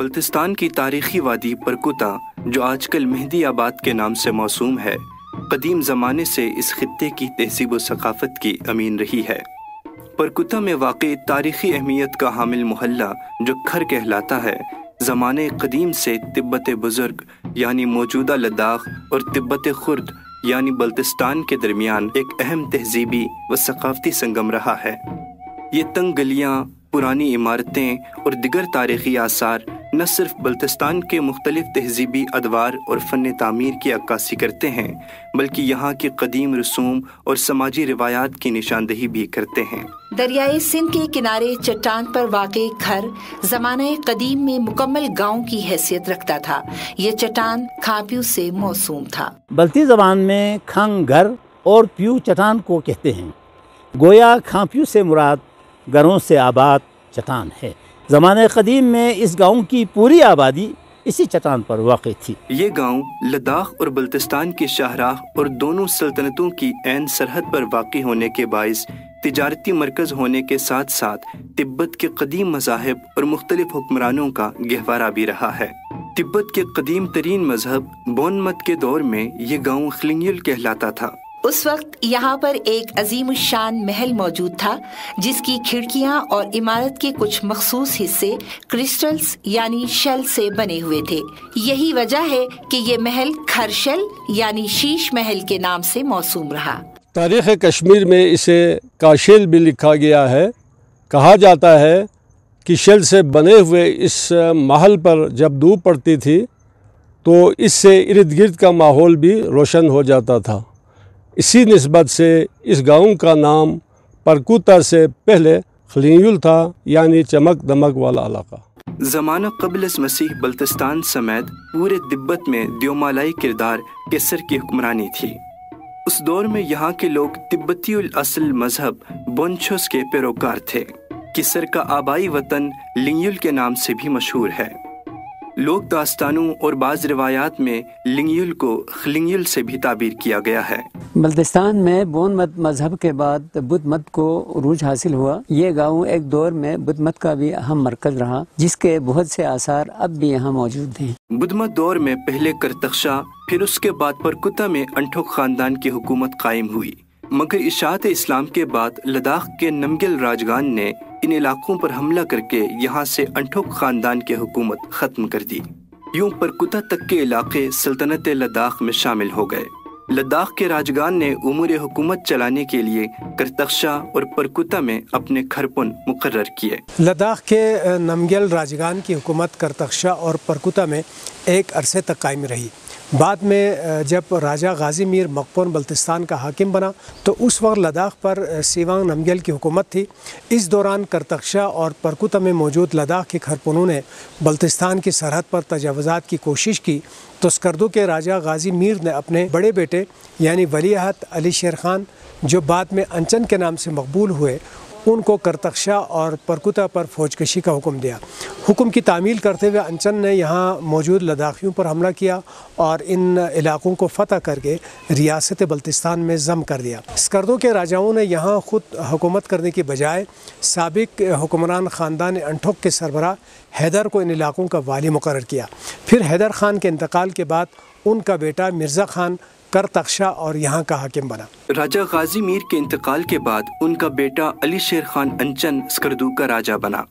بلتستان کی تاریخی وادی پرکوتا، جو آج کل مہدی آباد کے نام سے موسوم ہے، قدیم زمانے سے اس خطے کی تہذیب و ثقافت کی امین رہی ہے۔ پرکوتا میں واقع تاریخی اہمیت کا حامل محلہ جو کھر کہلاتا ہے، زمانے قدیم سے تبت بزرگ یعنی موجودہ لداخ اور تبت خرد یعنی بلتستان کے درمیان ایک اہم تہذیبی و ثقافتی سنگم رہا ہے۔ یہ تنگ گلیاں، پرانی عمارتیں اور دیگر تاریخی آثار نہ صرف بلتستان کے مختلف تہذیبی ادوار اور فن تعمیر کی عکاسی کرتے ہیں، بلکہ یہاں کی قدیم رسوم اور سماجی روایات کی نشاندہی بھی کرتے ہیں۔ دریائے سندھ کے کنارے چٹان پر واقع گھر زمانہ قدیم میں مکمل گاؤں کی حیثیت رکھتا تھا۔ یہ چٹان کھانپیو سے موسوم تھا۔ بلتی زبان میں کھنگ گھر اور پیو چٹان کو کہتے ہیں۔ گویا کھانپیو سے مراد گھروں سے آباد چٹان ہے۔ زمانہ قدیم میں اس گاؤں کی پوری آبادی اسی چٹان پر واقع تھی۔ یہ گاؤں لداخ اور بلتستان کی شاہراہ اور دونوں سلطنتوں کی عین سرحد پر واقع ہونے کے باعث تجارتی مرکز ہونے کے ساتھ ساتھ تبت کے قدیم مذاہب اور مختلف حکمرانوں کا گہوارہ بھی رہا ہے۔ تبت کے قدیم ترین مذہب بون مت کے دور میں یہ گاؤں خلنگیل کہلاتا تھا۔ اس وقت یہاں پر ایک عظیم الشان محل موجود تھا، جس کی کھڑکیاں اور عمارت کے کچھ مخصوص حصے کرسٹلز یعنی شل سے بنے ہوئے تھے۔ یہی وجہ ہے کہ یہ محل کھرشل یعنی شیش محل کے نام سے موسوم رہا۔ تاریخ کشمیر میں اسے کاشیل بھی لکھا گیا ہے۔ کہا جاتا ہے کہ شل سے بنے ہوئے اس محل پر جب دھوپ پڑتی تھی تو اس سے ارد گرد کا ماحول بھی روشن ہو جاتا تھا۔ اسی نسبت سے اس گاؤں کا نام پرکوتا سے پہلے خلنگیل تھا، یعنی چمک دمک والا علاقہ۔ زمانہ قبل از مسیح بلتستان سمیت پورے تبت میں دیومالائی کردار کیسر کی حکمرانی تھی۔ اس دور میں یہاں کے لوگ تبتی الاصل مذہب بونچھوس کے پیروکار تھے۔ کیسر کا آبائی وطن لنگیل کے نام سے بھی مشہور ہے۔ لوک داستانوں اور بعض روایات میں لنگیل کو خلنگیل سے بھی تعبیر کیا گیا ہے۔ بلتستان میں بون مت مذہب کے بعد بدھ مت کو عروج حاصل ہوا۔ یہ گاؤں ایک دور میں بدھ مت کا بھی اہم مرکز رہا، جس کے بہت سے آثار اب بھی یہاں موجود ہیں۔ بدھ مت دور میں پہلے کرتخشا، پھر اس کے بعد پرکوتا میں انٹھوک خاندان کی حکومت قائم ہوئی، مگر اشاعت اسلام کے بعد لداخ کے نمگل راجگان نے ان علاقوں پر حملہ کر کے یہاں سے انٹھوک خاندان کی حکومت ختم کر دی۔ یوں پرکوتا تک کے علاقے سلطنت لداخ میں شامل ہو گئے۔ لداخ کے راجگان نے امور حکومت چلانے کے لیے کرتخشا اور پرکوتا میں اپنے کھرپن مقرر کیے۔ لداخ کے نمگل راجگان کی حکومت کرتخشا اور پرکوتا میں ایک عرصے تک قائم رہی۔ بعد میں جب راجہ غازی میر مقپون بلتستان کا حاکم بنا تو اس وقت لداخ پر سیوانگ نمگل کی حکومت تھی۔ اس دوران کرتخشا اور پرکوتا میں موجود لداخ کے کھرپنوں نے بلتستان کی سرحد پر تجاوزات کی کوشش کی تو اسکردو کے راجہ غازی میر نے اپنے بڑے بیٹے یعنی ولی عہد علی شیر خان، جو بعد میں انچن کے نام سے مقبول ہوئے، ان کو کرتخشا اور پرکوتا پر فوج کشی کا حکم دیا۔ حکم کی تعمیل کرتے ہوئے انچن نے یہاں موجود لداخیوں پر حملہ کیا اور ان علاقوں کو فتح کر کے ریاست بلتستان میں ضم کر دیا۔ اسکردو کے راجاؤں نے یہاں خود حکومت کرنے کی بجائے سابق حکمران خاندان انٹھوک کے سربراہ حیدر کو ان علاقوں کا والی مقرر کیا۔ پھر حیدر خان کے انتقال کے بعد ان کا بیٹا مرزا خان کرتخشا اور یہاں کا حاکم بنا۔ راجہ غازی میر کے انتقال کے بعد ان کا بیٹا علی شیر خان انچن اسکردو کا راجہ بنا۔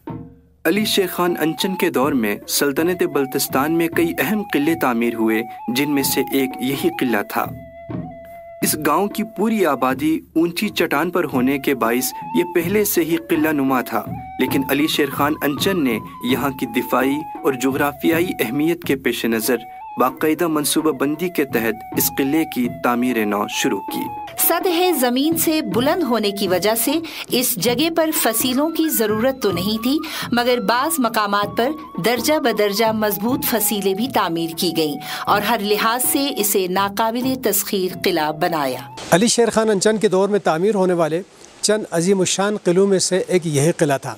علی شیر خان انچن کے دور میں سلطنت بلتستان میں کئی اہم قلعے تعمیر ہوئے، جن میں سے ایک یہی قلعہ تھا۔ اس گاؤں کی پوری آبادی اونچی چٹان پر ہونے کے باعث یہ پہلے سے ہی قلعہ نما تھا، لیکن علی شیر خان انچن نے یہاں کی دفاعی اور جغرافیائی اہمیت کے پیش نظر باقاعدہ منصوبہ بندی کے تحت اس قلعے کی تعمیر نو شروع کی۔ سطح زمین سے بلند ہونے کی وجہ سے اس جگہ پر فصیلوں کی ضرورت تو نہیں تھی، مگر بعض مقامات پر درجہ بدرجہ مضبوط فصیلیں بھی تعمیر کی گئیں اور ہر لحاظ سے اسے ناقابل تسخیر قلعہ بنایا۔ علی شیر خان انچن کے دور میں تعمیر ہونے والے چند عظیم الشان قلعوں میں سے ایک یہی قلعہ تھا۔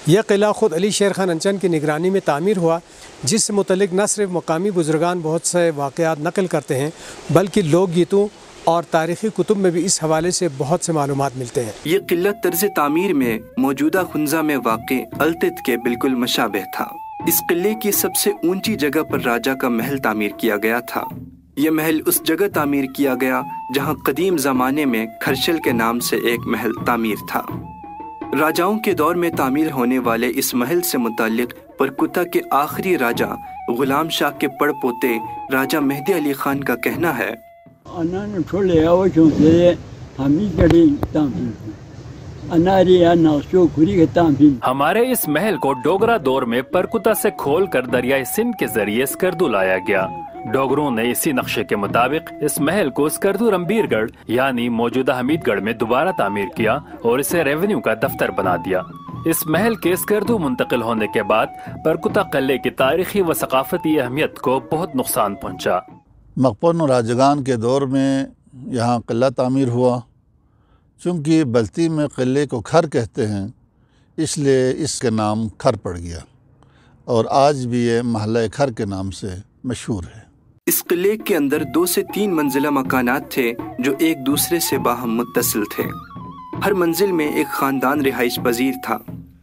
یہ قلعہ خود علی شیر خان انچن کی نگرانی میں تعمیر ہوا، جس سے متعلق نہ صرف مقامی بزرگان بہت سے واقعات نقل کرتے ہیں، بلکہ لوک گیتوں اور تاریخی کتب میں بھی اس حوالے سے بہت سے معلومات ملتے ہیں۔ یہ قلعہ طرز تعمیر میں موجودہ خنزہ میں واقع التت کے بالکل مشابہ تھا۔ اس قلعے کی سب سے اونچی جگہ پر راجا کا محل تعمیر کیا گیا تھا۔ یہ محل اس جگہ تعمیر کیا گیا جہاں قدیم زمانے میں کھرشل کے نام سے ایک محل تعمیر تھا۔ راجاؤں کے دور میں تعمیر ہونے والے اس محل سے متعلق پرکتا کے آخری راجا غلام شاہ کے پڑ پوتے راجا مہدی علی خان کا کہنا ہے، ہمارے اس محل کو ڈوگرا دور میں پرکتا سے کھول کر دریائے سندھ کے ذریعے اسکردو لایا گیا۔ ڈوگروں نے اسی نقشے کے مطابق اس محل کو اسکردو رمبیر گڑھ یعنی موجودہ حمید گڑھ میں دوبارہ تعمیر کیا اور اسے ریونیو کا دفتر بنا دیا۔ اس محل کے اسکردو منتقل ہونے کے بعد پرکتا قلعے کی تاریخی و ثقافتی اہمیت کو بہت نقصان پہنچا۔ مقپون راجگان کے دور میں یہاں قلعہ تعمیر ہوا۔ چونکہ بلتی میں قلعے کو کھر کہتے ہیں، اس لیے اس کے نام کھر پڑ گیا اور آج بھی یہ محلہ کھر کے نام سے مشہور ہے۔ اس قلعے کے اندر 2 سے 3 منزلہ مکانات تھے جو ایک دوسرے سے باہم متصل تھے۔ ہر منزل میں ایک خاندان رہائش پذیر تھا۔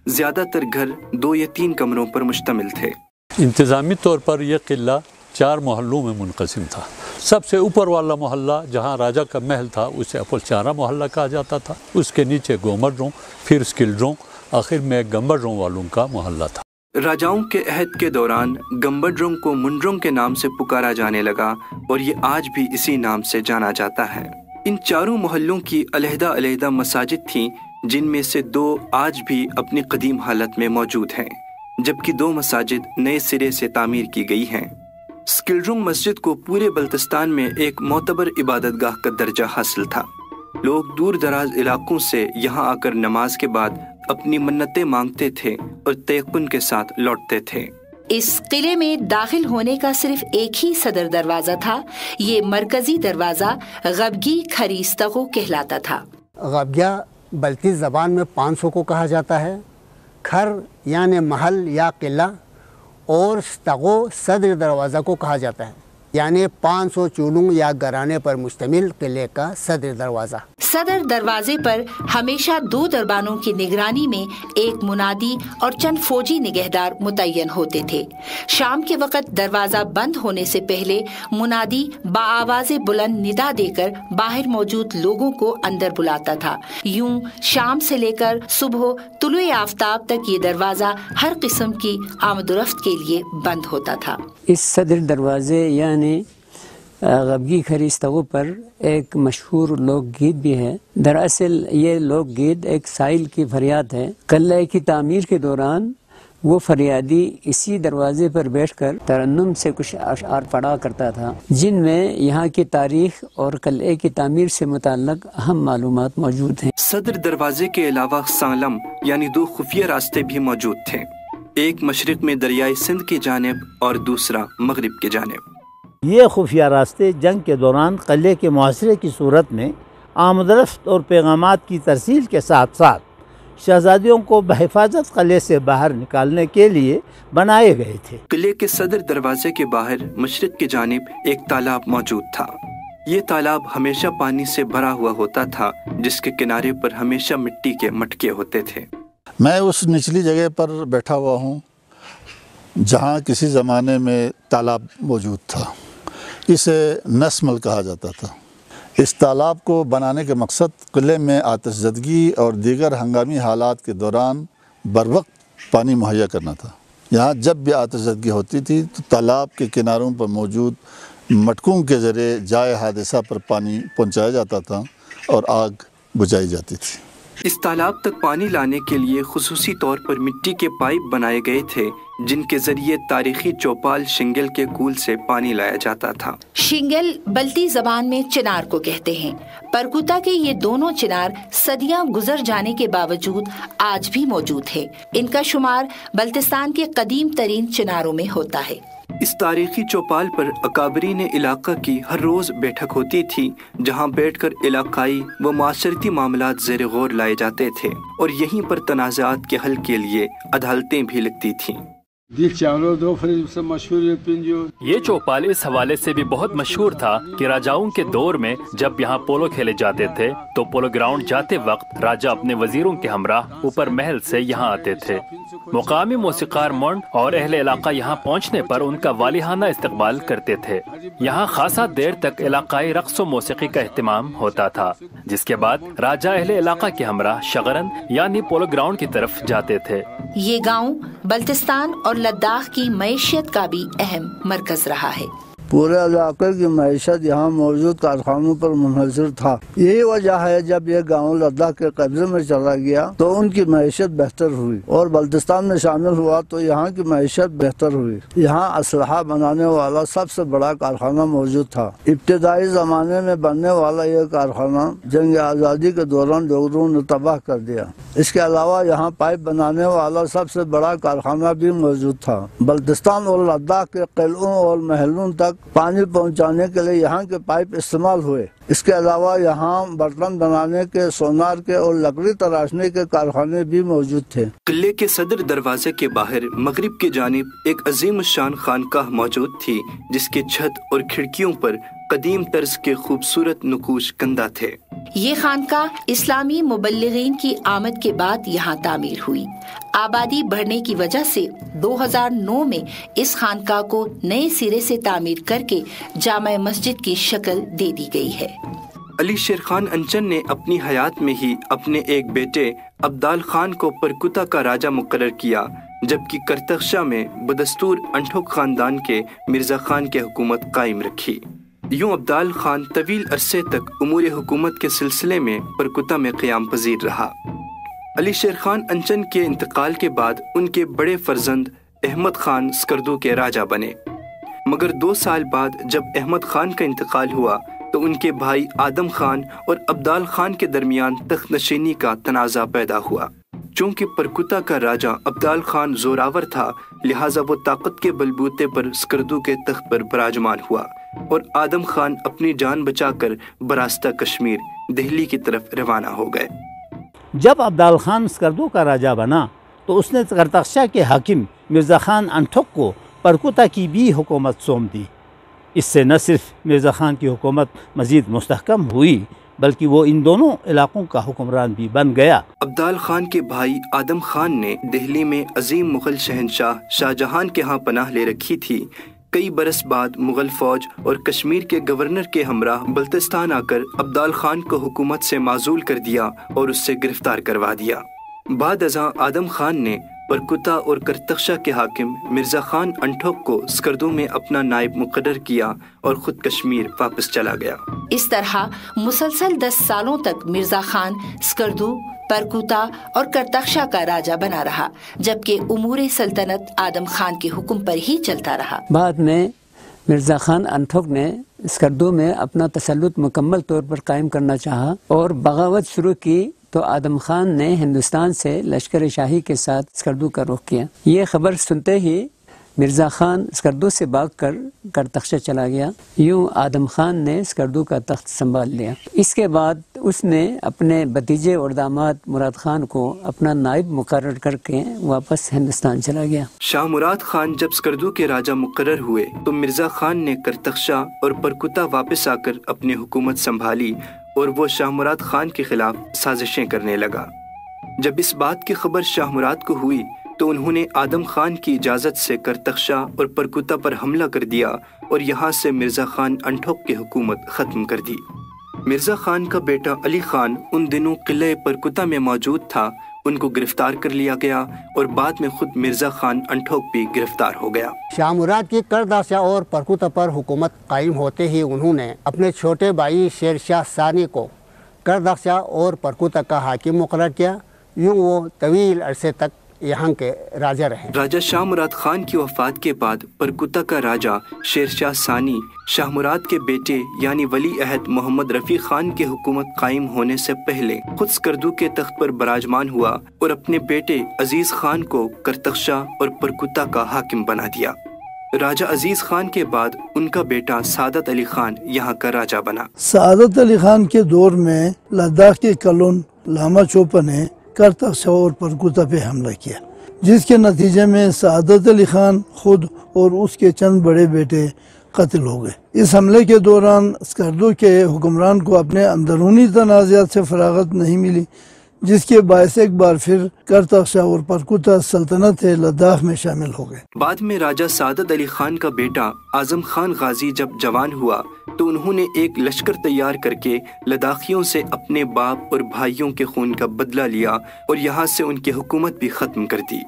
زیادہ تر گھر 2 یا 3 کمروں پر مشتمل تھے۔ انتظامی طور پر یہ قلعہ 4 محلوں میں منقسم تھا۔ سب سے اوپر والا محلہ جہاں راجہ کا محل تھا اسے اپلچارا محلہ کہا جاتا تھا، اس کے نیچے گومڈروں، پھر سکلڈروں، آخر میں گمبڈروں والوں کا محلہ تھا۔ راجاؤں کے عہد کے دوران گمبڈروں کو منڈروں کے نام سے پکارا جانے لگا اور یہ آج بھی اسی نام سے جانا جاتا ہے۔ ان 4 محلوں کی علیحدہ علیحدہ مساجد تھیں، جن میں سے 2 آج بھی اپنی قدیم حالت میں موجود ہیں، جبکہ 2 مساجد نئے سرے سے تعمیر کی گئی ہیں۔ سکلڈرونگ مسجد کو پورے بلتستان میں ایک معتبر عبادت گاہ کا درجہ حاصل تھا۔ لوگ دور دراز علاقوں سے یہاں آ کر نماز کے بعد اپنی منتیں مانگتے تھے اور تیقن کے ساتھ لوٹتے تھے۔ اس قلعے میں داخل ہونے کا صرف ایک ہی صدر دروازہ تھا۔ یہ مرکزی دروازہ غبگی کھریستغو کہلاتا تھا۔ غبگیا بلتی زبان میں 500 کو کہا جاتا ہے، کھر یعنی محل یا قلعہ، اور ستغو صدر دروازہ کو کہا جاتا ہے، یعنی 500 چولوں یا گرانے پر مشتمل قلعے کا صدر دروازہ۔ صدر دروازے پر ہمیشہ 2 دربانوں کی نگرانی میں ایک منادی اور چند فوجی نگہدار متعین ہوتے تھے۔ شام کے وقت دروازہ بند ہونے سے پہلے منادی بآواز بلند ندا دے کر باہر موجود لوگوں کو اندر بلاتا تھا۔ یوں شام سے لے کر صبح طلوع آفتاب تک یہ دروازہ ہر قسم کی آمد و رفت کے لیے بند ہوتا تھا۔ اس صدر دروازے یعنی غبگی کھریستغو پر ایک مشہور لوک گیت بھی ہے۔ دراصل یہ لوک گیت ایک سائل کی فریاد ہے۔ قلعے کی تعمیر کے دوران وہ فریادی اسی دروازے پر بیٹھ کر ترنم سے کچھ اشعار پڑھا کرتا تھا، جن میں یہاں کی تاریخ اور قلعے کی تعمیر سے متعلق اہم معلومات موجود ہیں۔ صدر دروازے کے علاوہ سالم یعنی 2 خفیہ راستے بھی موجود تھے، ایک مشرق میں دریائے سندھ کی جانب اور دوسرا مغرب کی جانب۔ یہ خفیہ راستے جنگ کے دوران قلعے کے محاصرے کی صورت میں آمد و رفت اور پیغامات کی ترسیل کے ساتھ ساتھ شہزادیوں کو بحفاظت قلعے سے باہر نکالنے کے لیے بنائے گئے تھے۔ قلعے کے صدر دروازے کے باہر مشرق کی جانب ایک تالاب موجود تھا۔ یہ تالاب ہمیشہ پانی سے بھرا ہوا ہوتا تھا، جس کے کنارے پر ہمیشہ مٹی کے مٹکے ہوتے تھے۔ میں اس نچلی جگہ پر بیٹھا ہوا ہوں جہاں کسی زمانے میں تالاب موجود تھا۔ اسے نسمل کہا جاتا تھا۔ اس تالاب کو بنانے کے مقصد قلعے میں آتش زدگی اور دیگر ہنگامی حالات کے دوران بروقت پانی مہیا کرنا تھا۔ یہاں جب بھی آتش زدگی ہوتی تھی تو تالاب کے کناروں پر موجود مٹکوں کے ذریعے جائے حادثہ پر پانی پہنچایا جاتا تھا اور آگ بجھائی جاتی تھی۔ اس تالاب تک پانی لانے کے لیے خصوصی طور پر مٹی کے پائپ بنائے گئے تھے، جن کے ذریعے تاریخی چوپال شنگل کے کول سے پانی لایا جاتا تھا۔ شنگل بلتی زبان میں چنار کو کہتے ہیں۔ پرکوتا کے یہ دونوں چنار صدیاں گزر جانے کے باوجود آج بھی موجود ہے۔ ان کا شمار بلتستان کے قدیم ترین چناروں میں ہوتا ہے۔ اس تاریخی چوپال پر اکابرین علاقہ کی ہر روز بیٹھک ہوتی تھی، جہاں بیٹھ کر علاقائی و معاشرتی معاملات زیر غور لائے جاتے تھے اور یہیں پر تنازعات کے حل کے لیے عدالتیں بھی لگتی تھیں۔ یہ چوپال اس حوالے سے بھی بہت مشہور تھا کہ راجاؤں کے دور میں جب یہاں پولو کھیلے جاتے تھے تو پولو گراؤنڈ جاتے وقت راجا اپنے وزیروں کے ہمراہ اوپر محل سے یہاں آتے تھے۔ مقامی موسیقار منڈ اور اہل علاقہ یہاں پہنچنے پر ان کا والہانہ استقبال کرتے تھے۔ یہاں خاصا دیر تک علاقائی رقص و موسیقی کا اہتمام ہوتا تھا، جس کے بعد راجا اہل علاقہ کے ہمراہ شغرن یعنی پولو گراؤنڈ کی طرف جاتے تھے۔ یہ گاؤں بلتستان اور لداخ کی معیشت کا بھی اہم مرکز رہا ہے۔ پورے علاقے کی معیشت یہاں موجود کارخانوں پر منحصر تھا۔ یہی وجہ ہے جب یہ گاؤں لداخ کے قبضے میں چلا گیا تو ان کی معیشت بہتر ہوئی، اور بلتستان میں شامل ہوا تو یہاں کی معیشت بہتر ہوئی۔ یہاں اسلحہ بنانے والا سب سے بڑا کارخانہ موجود تھا۔ ابتدائی زمانے میں بننے والا یہ کارخانہ جنگ آزادی کے دوران ڈوگروں نے تباہ کر دیا۔ اس کے علاوہ یہاں پائپ بنانے والا سب سے بڑا کارخانہ بھی موجود تھا۔ بلتستان اور لداخ کے قلعوں اور محلوں تک پانی پہنچانے کے لیے یہاں کے پائپ استعمال ہوئے۔ اس کے علاوہ یہاں برتن بنانے کے، سونار کے اور لکڑی تراشنے کے کارخانے بھی موجود تھے۔ قلعے کے صدر دروازے کے باہر مغرب کی جانب ایک عظیم الشان خانقاہ موجود تھی، جس کے چھت اور کھڑکیوں پر قدیم طرز کے خوبصورت نقوش کندہ تھے۔ یہ خانقاہ اسلامی مبلغین کی آمد کے بعد یہاں تعمیر ہوئی۔ آبادی بڑھنے کی وجہ سے 2009 میں اس خانقاہ کو نئے سرے سے تعمیر کر کے جامع مسجد کی شکل دے دی گئی ہے۔ علی شیر خان انچن نے اپنی حیات میں ہی اپنے ایک بیٹے عبدال خان کو پرکوتا کا راجہ مقرر کیا، جبکہ کرتخشا میں بدستور انٹھوک خاندان کے مرزا خان کی حکومت قائم رکھی۔ یوں عبدال خان طویل عرصے تک امور حکومت کے سلسلے میں پرکوتا میں قیام پذیر رہا۔ علی شیر خان انچن کے انتقال کے بعد ان کے بڑے فرزند احمد خان سکردو کے راجہ بنے، مگر 2 سال بعد جب احمد خان کا انتقال ہوا تو ان کے بھائی آدم خان اور عبدال خان کے درمیان تخت نشینی کا تنازع پیدا ہوا۔ چونکہ پرکوتا کا راجہ عبدال خان زوراور تھا، لہٰذا وہ طاقت کے بلبوتے پر سکردو کے تخت پر براجمان ہوا، اور آدم خان اپنی جان بچا کر براستہ کشمیر دہلی کی طرف روانہ ہو گئے۔ جب عبدال خان سکردو کا راجہ بنا تو اس نے کرتخشا کے حاکم مرزا خان انٹھوک کو پرکوتا کی بھی حکومت سونپ دی۔ اس سے نہ صرف مرزا خان کی حکومت مزید مستحکم ہوئی بلکہ وہ ان دونوں علاقوں کا حکمران بھی بن گیا۔ عبدال خان کے بھائی آدم خان نے دہلی میں عظیم مغل شہنشاہ شاہ جہان کے ہاں پناہ لے رکھی تھی۔ کئی برس بعد مغل فوج اور کشمیر کے گورنر کے ہمراہ بلتستان آ کر عبدال خان کو حکومت سے معزول کر دیا اور اس سے گرفتار کروا دیا۔ بعد ازاں آدم خان نے پرکوتا اور کرتخشا کے حاکم مرزا خان انٹھوک کو سکردو میں اپنا نائب مقرر کیا اور خود کشمیر واپس چلا گیا۔ اس طرح مسلسل 10 سالوں تک مرزا خان سکردو، پرکوتا اور کرتخشا کا راجہ بنا رہا، جبکہ امور سلطنت آدم خان کے حکم پر ہی چلتا رہا۔ بعد میں مرزا خان انٹھوک نے سکردو میں اپنا تسلط مکمل طور پر قائم کرنا چاہا اور بغاوت شروع کی، تو آدم خان نے ہندوستان سے لشکر شاہی کے ساتھ سکردو کا رخ کیا۔ یہ خبر سنتے ہی مرزا خان سکردو سے بھاگ کر کرتخشا چلا گیا۔ یوں آدم خان نے سکردو کا تخت سنبھال لیا۔ اس کے بعد اس نے اپنے بھتیجے اور داماد مراد خان کو اپنا نائب مقرر کر کے واپس ہندوستان چلا گیا۔ شاہ مراد خان جب سکردو کے راجہ مقرر ہوئے تو مرزا خان نے کرتخشا اور پرکوتا واپس آ کر اپنی حکومت سنبھالی اور وہ شاہ مراد خان کے خلاف سازشیں کرنے لگا۔ جب اس بات کی خبر شاہ مراد کو ہوئی تو انہوں نے آدم خان کی اجازت سے کرتخشا اور پرکوتا پر حملہ کر دیا اور یہاں سے مرزا خان انٹھوک کی حکومت ختم کر دی۔ مرزا خان کا بیٹا علی خان ان دنوں قلعہ پرکوتا میں موجود تھا، ان کو گرفتار کر لیا گیا اور بعد میں خود مرزا خان انٹھوک بھی گرفتار ہو گیا۔ شاہ مراد کی کرتخشا اور پرکوتا پر حکومت قائم ہوتے ہی انہوں نے اپنے چھوٹے بھائی شیر شاہ ثانی کو کرتخشا اور پرکوتا کا حاکم مقرر کیا۔ یوں وہ طویل عرصے تک یہاں کے راجہ رہے۔ راجہ شاہ مراد خان کی وفات کے بعد پرکوتا کا راجہ شیر شاہ ثانی شاہ مراد کے بیٹے یعنی ولی عہد محمد رفیع خان کی حکومت قائم ہونے سے پہلے خود سکردو کے تخت پر براجمان ہوا اور اپنے بیٹے عزیز خان کو کرتخشا اور پرکوتا کا حاکم بنا دیا۔ راجہ عزیز خان کے بعد ان کا بیٹا سعادت علی خان یہاں کا راجہ بنا۔ سعادت علی خان کے دور میں لداخ کے کلون لاما چوپا نے کرتخشا اور پرکوتا پہ حملہ کیا۔ جس کے نتیجے میں سعادت علی خان خود اور اس کے چند بڑے بیٹے قتل ہو گئے۔ اس حملے کے دوران اسکردو کے حکمران کو اپنے اندرونی تنازعات سے فراغت نہیں ملی، جس کے باعث ایک بار پھر کرتخشا اور پرکوتا سلطنت لداخ میں شامل ہو گئے۔ بعد میں راجہ سعادت علی خان کا بیٹا اعظم خان غازی جب جوان ہوا تو انہوں نے ایک لشکر تیار کر کے لداخیوں سے اپنے باپ اور بھائیوں کے خون کا بدلہ لیا اور یہاں سے ان کی حکومت بھی ختم کر دی۔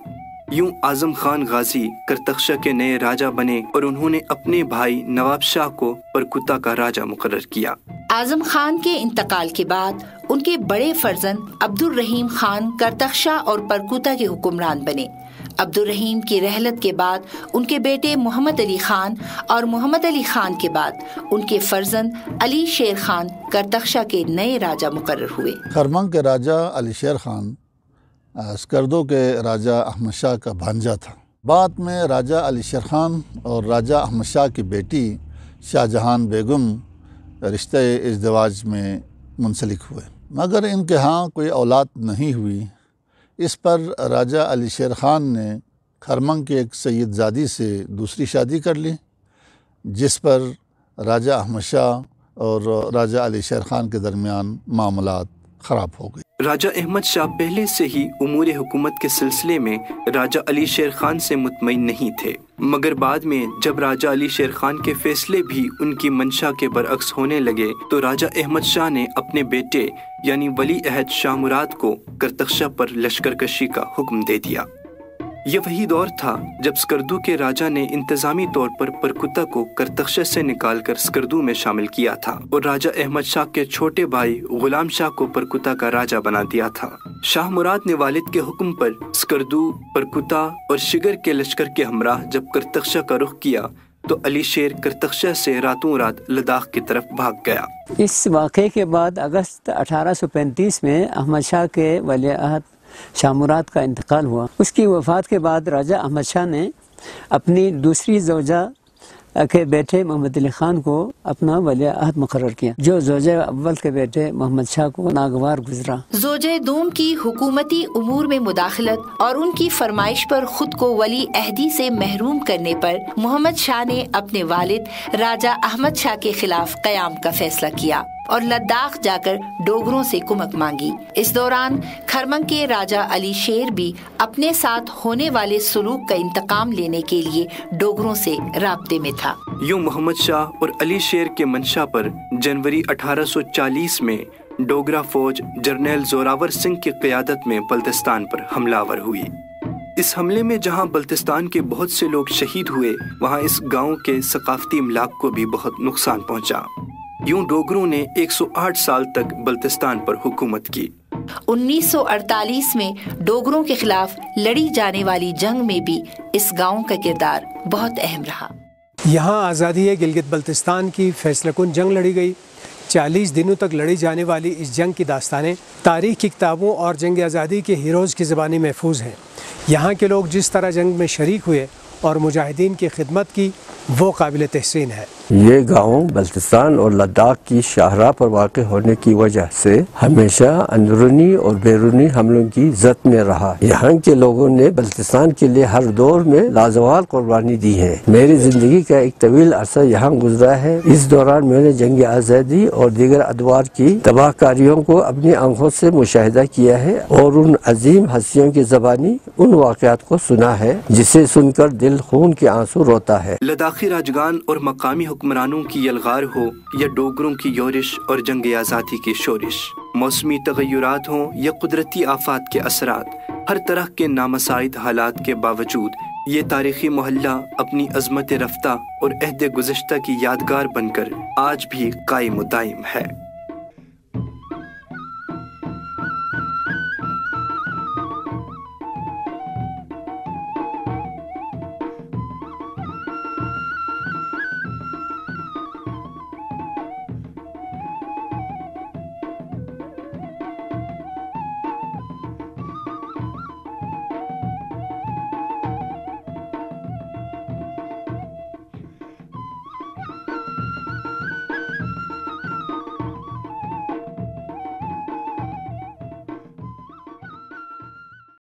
یوں اعظم خان غازی کرتخشا کے نئے راجہ بنے اور انہوں نے اپنے بھائی نواب شاہ کو پرکوتا کا راجہ مقرر کیا۔ اعظم خان کے انتقال کے بعد ان کے بڑے فرزند عبد الرحیم خان کرتخشا اور پرکوتا کے حکمران بنے۔ عبد الرحیم کی رحلت کے بعد ان کے بیٹے محمد علی خان اور محمد علی خان کے بعد ان کے فرزند علی شیر خان کرتخشا کے نئے راجہ مقرر ہوئے۔ خرمنگ کے راجہ علی شیر خان اسکردو کے راجہ احمد شاہ کا بھانجا تھا۔ بعد میں راجہ علی شیر خان اور راجہ احمد شاہ کی بیٹی شاہ جہان بیگم رشتہ ازدواج میں منسلک ہوئے، مگر ان کے ہاں کوئی اولاد نہیں ہوئی۔ اس پر راجہ علی شیر خان نے خرمنگ کے ایک سید زادی سے دوسری شادی کر لی، جس پر راجہ احمد شاہ اور راجہ علی شیر خان کے درمیان معاملات خراب ہو گئے۔ راجہ احمد شاہ پہلے سے ہی امور حکومت کے سلسلے میں راجہ علی شیر خان سے مطمئن نہیں تھے، مگر بعد میں جب راجہ علی شیر خان کے فیصلے بھی ان کی منشا کے برعکس ہونے لگے تو راجہ احمد شاہ نے اپنے بیٹے یعنی ولی عہد شاہ مراد کو کرتخشا پر لشکر کشی کا حکم دے دیا۔ یہ وہی دور تھا جب اسکردو کے راجہ نے انتظامی طور پر پرکوتا کو کرتخشا سے نکال کر اسکردو میں شامل کیا تھا اور راجہ احمد شاہ کے چھوٹے بھائی غلام شاہ کو پرکوتا کا راجہ بنا دیا تھا۔ شاہ مراد نے والد کے حکم پر اسکردو، پرکوتا اور شگر کے لشکر کے ہمراہ جب کرتخشا کا رخ کیا تو علی شیر کرتخشا سے راتوں رات لداخ کی طرف بھاگ گیا۔ اس واقعے کے بعد اگست 1835 میں احمد شاہ کے ولی عہد شاہ مراد کا انتقال ہوا۔ اس کی وفات کے بعد راجہ احمد شاہ نے اپنی دوسری زوجہ کے بیٹے محمد علی خان کو اپنا ولی عہد مقرر کیا، جو زوجہ اول کے بیٹے محمد شاہ کو ناگوار گزرا۔ زوجہ دوم کی حکومتی امور میں مداخلت اور ان کی فرمائش پر خود کو ولی عہدی سے محروم کرنے پر محمد شاہ نے اپنے والد راجہ احمد شاہ کے خلاف قیام کا فیصلہ کیا اور لداخ جا کر ڈوگروں سے کمک مانگی۔ اس دوران خرمنگ کے راجہ علی شیر بھی اپنے ساتھ ہونے والے سلوک کا انتقام لینے کے لیے ڈوگروں سے رابطے میں تھا۔ یوں محمد شاہ اور علی شیر کے منشا پر جنوری 1840 میں ڈوگرا فوج جرنیل زوراور سنگھ کی قیادت میں بلتستان پر حملہ آور ہوئی۔ اس حملے میں جہاں بلتستان کے بہت سے لوگ شہید ہوئے، وہاں اس گاؤں کے ثقافتی املاک کو بھی بہت نقصان پہنچا۔ یوں ڈوگروں نے 108 سال تک بلتستان پر حکومت کی۔ 1948 میں ڈوگروں کے خلاف لڑی جانے والی جنگ میں بھی اس گاؤں کا کردار بہت اہم رہا۔ یہاں آزادی گلگت بلتستان کی فیصلہ کن جنگ لڑی گئی۔ 40 دنوں تک لڑی جانے والی اس جنگ کی داستانیں تاریخ کی کتابوں اور جنگ آزادی کے ہیروز کی زبانی محفوظ ہیں۔ یہاں کے لوگ جس طرح جنگ میں شریک ہوئے اور مجاہدین کی خدمت کی، وہ قابل تحسین ہے۔ یہ گاؤں بلتستان اور لداخ کی شاہراہ پر واقع ہونے کی وجہ سے ہمیشہ اندرونی اور بیرونی حملوں کی زد میں رہا۔ یہاں کے لوگوں نے بلتستان کے لیے ہر دور میں لازوال قربانی دی ہے۔ میری زندگی کا ایک طویل عرصہ یہاں گزرا ہے۔ اس دوران میں نے جنگ آزادی اور دیگر ادوار کی تباہ کاریوں کو اپنی آنکھوں سے مشاہدہ کیا ہے اور ان عظیم ہستیوں کی زبانی ان واقعات کو سنا ہے جسے سن کر دل خون کے آنسو روتا ہے۔ لداخی راجگان اور مقامی حکمرانوں کی یلغار ہو یا ڈوگروں کی یورش اور جنگ آزادی کی شورش، موسمی تغیرات ہوں یا قدرتی آفات کے اثرات، ہر طرح کے نامساعد حالات کے باوجود یہ تاریخی محلہ اپنی عظمت رفتہ اور عہد گزشتہ کی یادگار بن کر آج بھی قائم و دائم ہے۔